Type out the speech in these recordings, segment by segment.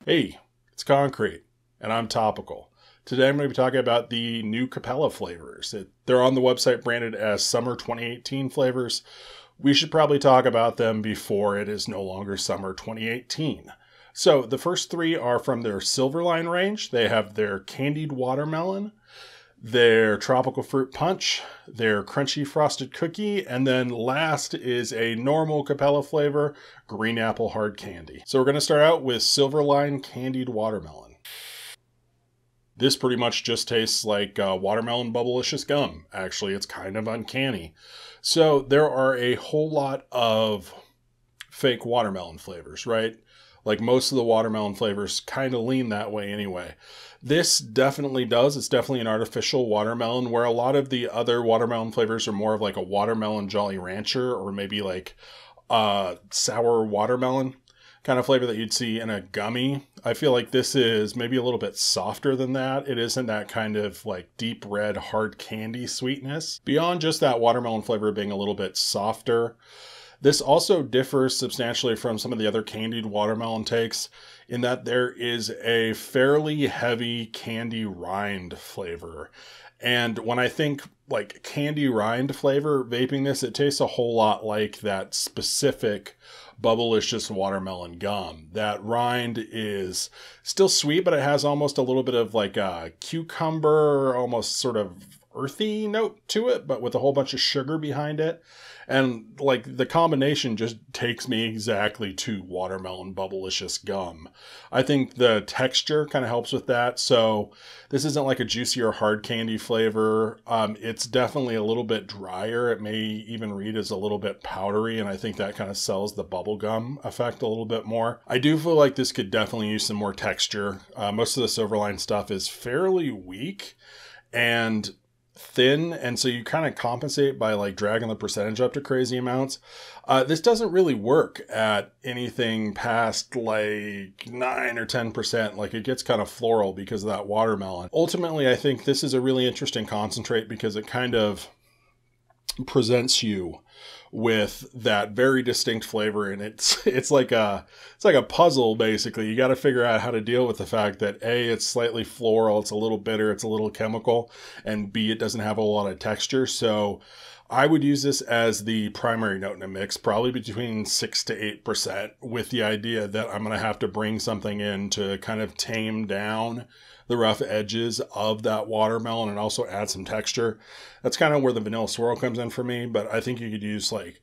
Hey, it's Concrete, and I'm Topical. Today I'm going to be talking about the new Capella flavors. They're on the website branded as Summer 2018 flavors. We should probably talk about them before it is no longer Summer 2018. So the first three are from their SilverLine range. They have their Candied Watermelon, their Tropical Fruit Punch, their Crunchy Frosted Cookie, and then last is a normal Capella flavor, Green Apple Hard Candy. So we're going to start out with SilverLine Candied Watermelon. This pretty much just tastes like watermelon bubblicious gum. Actually, it's kind of uncanny. So there are a whole lot of fake watermelon flavors, right? Like most of the watermelon flavors kind of lean that way anyway. This definitely does. It's definitely an artificial watermelon, where a lot of the other watermelon flavors are more of like a watermelon Jolly Rancher or maybe like sour watermelon kind of flavor that you'd see in a gummy. I feel like this is maybe a little bit softer than that. It isn't that kind of like deep red hard candy sweetness. Beyond just that watermelon flavor being a little bit softer, this also differs substantially from some of the other candied watermelon takes in that there is a fairly heavy candy rind flavor. And when I think like candy rind flavor, vaping this, it tastes a whole lot like that specific bubblicious watermelon gum. That rind is still sweet, but it has almost a little bit of like a cucumber, almost sort of earthy note to it, but with a whole bunch of sugar behind it. And like the combination just takes me exactly to watermelon bubblicious gum. I think the texture kind of helps with that. So this isn't like a juicy or hard candy flavor. It's definitely a little bit drier. It may even read as a little bit powdery, and I think that kind of sells the bubblegum effect a little bit more. I do feel like this could definitely use some more texture. Most of the SilverLine stuff is fairly weak and thin, and so you kind of compensate by like dragging the percentage up to crazy amounts. This doesn't really work at anything past like 9 or 10%. Like it gets kind of floral because of that watermelon. Ultimately, I think this is a really interesting concentrate because it kind of presents you with that very distinct flavor, and it's like a puzzle basically. You got to figure out how to deal with the fact that A, it's slightly floral, it's a little bitter, it's a little chemical, and B, it doesn't have a lot of texture. So I would use this as the primary note in a mix, probably between 6 to 8%, with the idea that I'm going to have to bring something in to kind of tame down the rough edges of that watermelon and also add some texture. That's kind of where the vanilla swirl comes in for me, but I think you could use like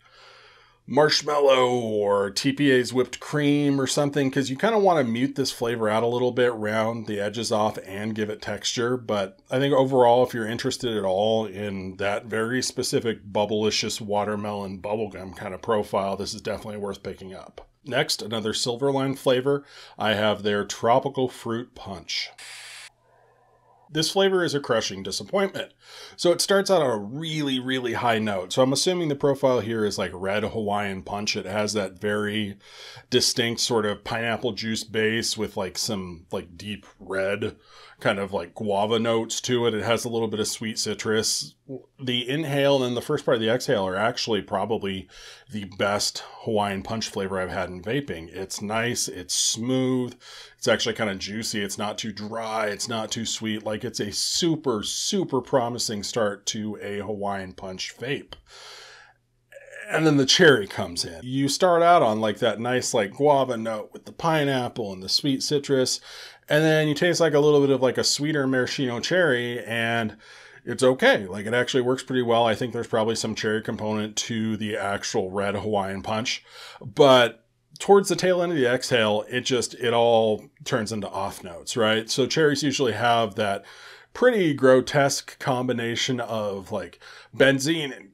marshmallow or TPA's whipped cream or something, because you kind of want to mute this flavor out a little bit, round the edges off and give it texture. But I think overall, if you're interested at all in that very specific bubblicious watermelon bubblegum kind of profile, this is definitely worth picking up. Next, another SilverLine flavor. I have their Tropical Fruit Punch. This flavor is a crushing disappointment. So it starts out on a really, really high note. So I'm assuming the profile here is like red Hawaiian punch. It has that very distinct sort of pineapple juice base with like some like deep red kind of like guava notes to it. It has a little bit of sweet citrus. The inhale and then the first part of the exhale are actually probably the best Hawaiian punch flavor I've had in vaping. It's nice, it's smooth, it's actually kind of juicy, it's not too dry, it's not too sweet. Like it's a super, super promising start to a Hawaiian punch vape. And then the cherry comes in. You start out on like that nice like guava note with the pineapple and the sweet citrus, and then you taste like a little bit of like a sweeter maraschino cherry, and it's okay. Like it actually works pretty well. I think there's probably some cherry component to the actual red Hawaiian punch, but towards the tail end of the exhale, it all turns into off notes, right? So cherries usually have that pretty grotesque combination of like benzene and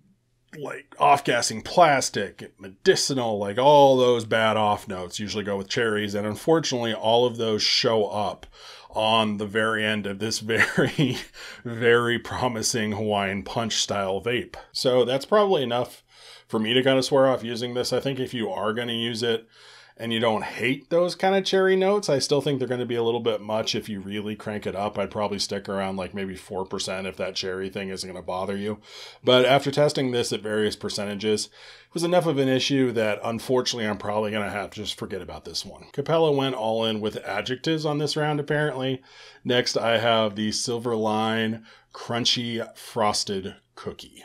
like off-gassing plastic, medicinal, like all those bad off notes usually go with cherries. And unfortunately, all of those show up on the very end of this very, very promising Hawaiian punch style vape. So that's probably enough for me to kind of swear off using this. I think if you are going to use it and you don't hate those kind of cherry notes, I still think they're going to be a little bit much if you really crank it up. I'd probably stick around like maybe 4% if that cherry thing isn't going to bother you. But after testing this at various percentages, it was enough of an issue that unfortunately I'm probably going to have to just forget about this one. Capella went all in with adjectives on this round apparently. Next I have the SilverLine Crunchy Frosted Cookie.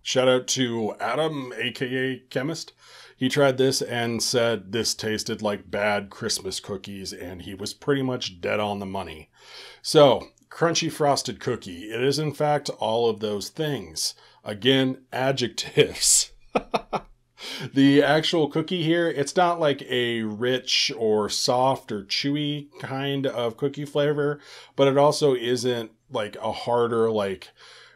Shout out to Adam, aka Chemist. He tried this and said this tasted like bad Christmas cookies, and he was pretty much dead on the money. So, crunchy frosted cookie. It is in fact all of those things. Again, adjectives. The actual cookie here, it's not like a rich or soft or chewy kind of cookie flavor, but it also isn't like a harder, like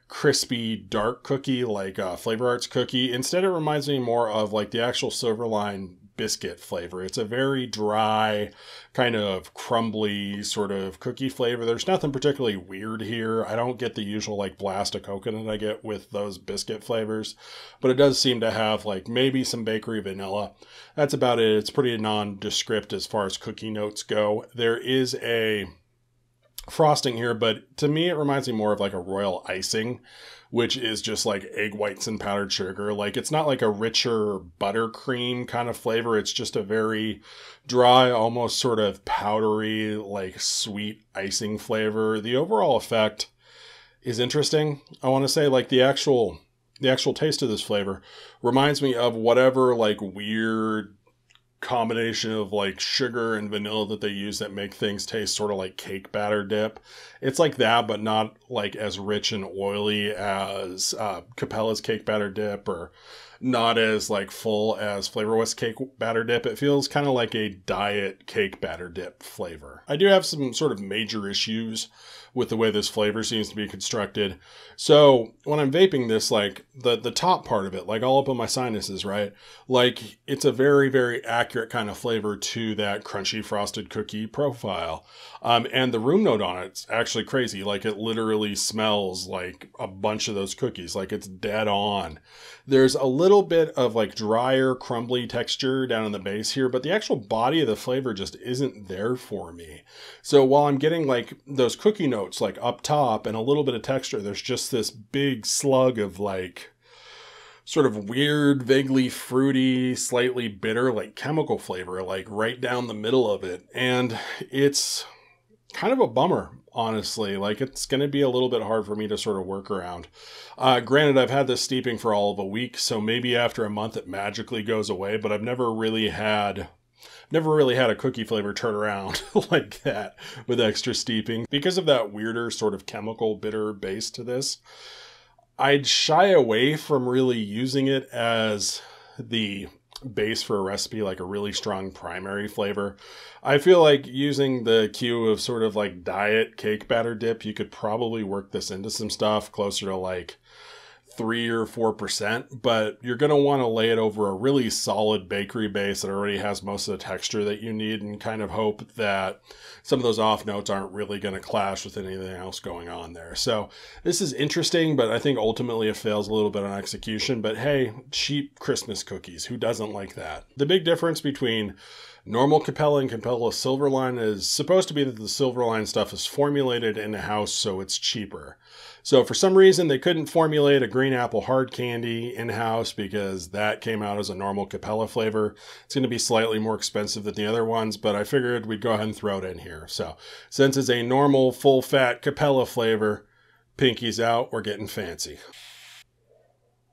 crispy dark cookie like Flavor Arts cookie. Instead, it reminds me more of like the actual SilverLine biscuit flavor. It's a very dry, kind of crumbly sort of cookie flavor. There's nothing particularly weird here. I don't get the usual like blast of coconut I get with those biscuit flavors, but it does seem to have like maybe some bakery vanilla. That's about it. It's pretty nondescript as far as cookie notes go. There is a frosting here, but to me it reminds me more of like a royal icing, which is just like egg whites and powdered sugar. Like it's not like a richer buttercream kind of flavor. It's just a very dry, almost sort of powdery, like sweet icing flavor. The overall effect is interesting. I want to say like the actual taste of this flavor reminds me of whatever like weird combination of like sugar and vanilla that they use that make things taste sort of like cake batter dip. It's like that, but not like as rich and oily as Capella's cake batter dip, or not as like full as Flavor West cake batter dip. It feels kind of like a diet cake batter dip flavor. I do have some sort of major issues with the way this flavor seems to be constructed. So when I'm vaping this, like the top part of it, like all up in my sinuses, right? Like it's a very, very accurate kind of flavor to that crunchy frosted cookie profile. And the room note on it's actually crazy. Like it literally smells like a bunch of those cookies. Like it's dead on. There's a little bit of like drier, crumbly texture down in the base here, but the actual body of the flavor just isn't there for me. So while I'm getting like those cookie notes like up top and a little bit of texture, there's just this big slug of like sort of weird, vaguely fruity, slightly bitter, like chemical flavor, like right down the middle of it. And it's kind of a bummer, honestly. Like it's going to be a little bit hard for me to sort of work around. Granted, I've had this steeping for all of a week, so maybe after a month it magically goes away, but I've never really had a cookie flavor turn around like that with extra steeping. Because of that weirder sort of chemical bitter base to this, I'd shy away from really using it as the base for a recipe, like a really strong primary flavor. I feel like using the cue of sort of like diet cake batter dip, you could probably work this into some stuff closer to like 3 or 4%, but you're going to want to lay it over a really solid bakery base that already has most of the texture that you need, and kind of hope that some of those off notes aren't really going to clash with anything else going on there. So this is interesting, but I think ultimately it fails a little bit on execution. But hey, cheap Christmas cookies, who doesn't like that? The big difference between normal Capella and Capella SilverLine is supposed to be that the SilverLine stuff is formulated in-house, so it's cheaper. So for some reason, they couldn't formulate a green apple hard candy in-house because that came out as a normal Capella flavor. It's going to be slightly more expensive than the other ones, but I figured we'd go ahead and throw it in here. So since it's a normal full-fat Capella flavor, pinky's out, we're getting fancy.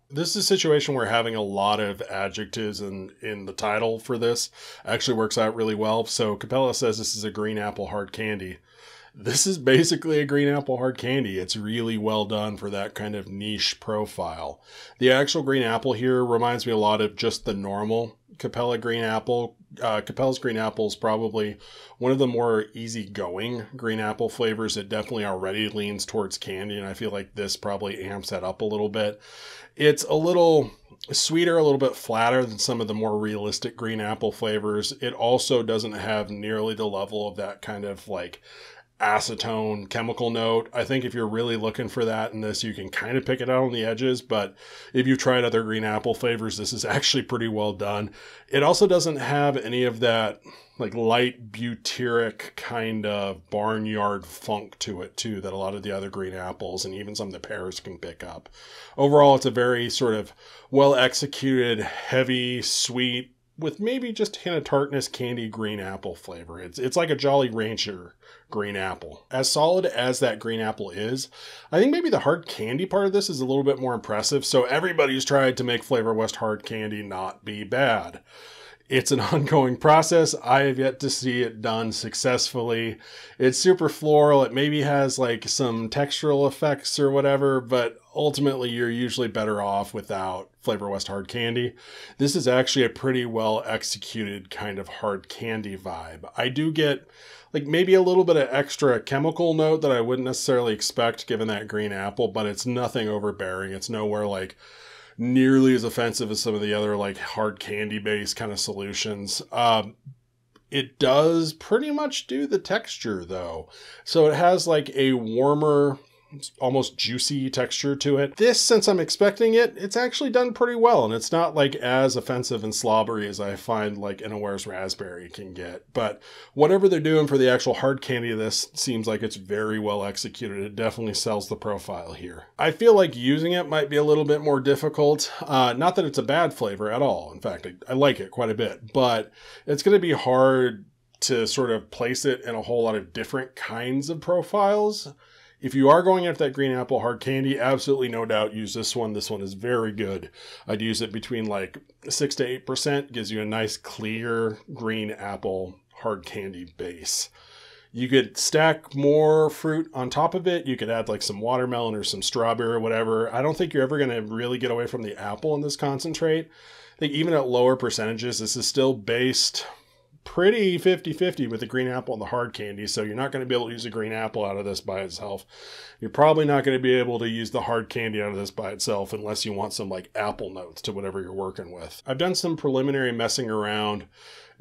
This is a situation where having a lot of adjectives in the title for this actually works out really well. So Capella says this is a green apple hard candy. This is basically a green apple hard candy. It's really well done for that kind of niche profile. The actual green apple here reminds me a lot of just the normal Capella green apple. Capella's green apple is probably one of the more easygoing green apple flavors. It definitely already leans towards candy, and I feel like this probably amps that up a little bit. It's a little sweeter, a little bit flatter than some of the more realistic green apple flavors. It also doesn't have nearly the level of that kind of like acetone chemical note. I think if you're really looking for that in this, you can kind of pick it out on the edges, but if you've tried other green apple flavors, this is actually pretty well done. It also doesn't have any of that like light butyric kind of barnyard funk to it too that a lot of the other green apples and even some of the pears can pick up. Overall, it's a very sort of well executed, heavy, sweet, with maybe just a hint of tartness, candy green apple flavor. It's like a Jolly Rancher green apple. As solid as that green apple is, I think maybe the hard candy part of this is a little bit more impressive. So everybody's tried to make Flavor West hard candy not be bad. It's an ongoing process. I have yet to see it done successfully. It's super floral. It maybe has like some textural effects or whatever, but ultimately you're usually better off without Flavor West hard candy. This is actually a pretty well executed kind of hard candy vibe. I do get like maybe a little bit of extra chemical note that I wouldn't necessarily expect given that green apple, but it's nothing overbearing. It's nowhere like nearly as offensive as some of the other like hard candy based kind of solutions. It does pretty much do the texture though. So it has like a warmer, almost juicy texture to it. This, since I'm expecting it, it's actually done pretty well, and it's not like as offensive and slobbery as I find like Innoware's raspberry can get. But whatever they're doing for the actual hard candy of this seems like it's very well executed. It definitely sells the profile here. I feel like using it might be a little bit more difficult. Not that it's a bad flavor at all. In fact, I like it quite a bit, but it's going to be hard to sort of place it in a whole lot of different kinds of profiles. If you are going after that green apple hard candy, absolutely no doubt use this one. This one is very good. I'd use it between like 6 to 8%. Gives you a nice clear green apple hard candy base. You could stack more fruit on top of it. You could add like some watermelon or some strawberry or whatever. I don't think you're ever going to really get away from the apple in this concentrate. I think even at lower percentages, this is still based pretty 50-50 with the green apple and the hard candy, so you're not going to be able to use a green apple out of this by itself. You're probably not going to be able to use the hard candy out of this by itself unless you want some like apple notes to whatever you're working with. I've done some preliminary messing around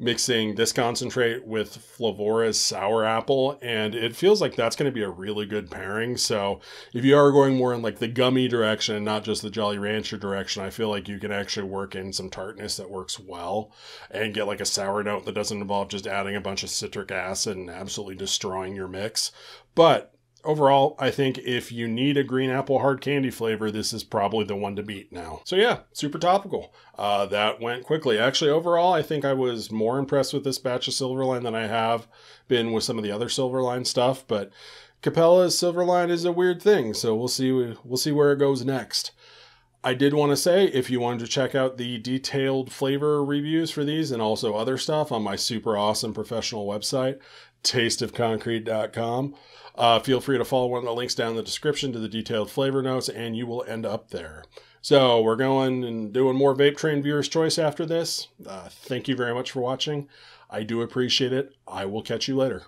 mixing this concentrate with Flavours sour apple, and it feels like that's going to be a really good pairing. So if you are going more in like the gummy direction and not just the Jolly Rancher direction, I feel like you can actually work in some tartness that works well and get like a sour note that doesn't involve just adding a bunch of citric acid and absolutely destroying your mix. But overall, I think if you need a green apple hard candy flavor, this is probably the one to beat now. So yeah, super topical. That went quickly. Actually, overall, I think I was more impressed with this batch of SilverLine than I have been with some of the other SilverLine stuff, but Capella's SilverLine is a weird thing, so we'll see where it goes next. I did want to say, if you wanted to check out the detailed flavor reviews for these and also other stuff on my super awesome professional website, tasteofconcrete.com, feel free to follow one of the links down in the description to the detailed flavor notes, and you will end up there. So we're going and doing more Vape Train Viewer's Choice after this. Thank you very much for watching. I do appreciate it. I will catch you later.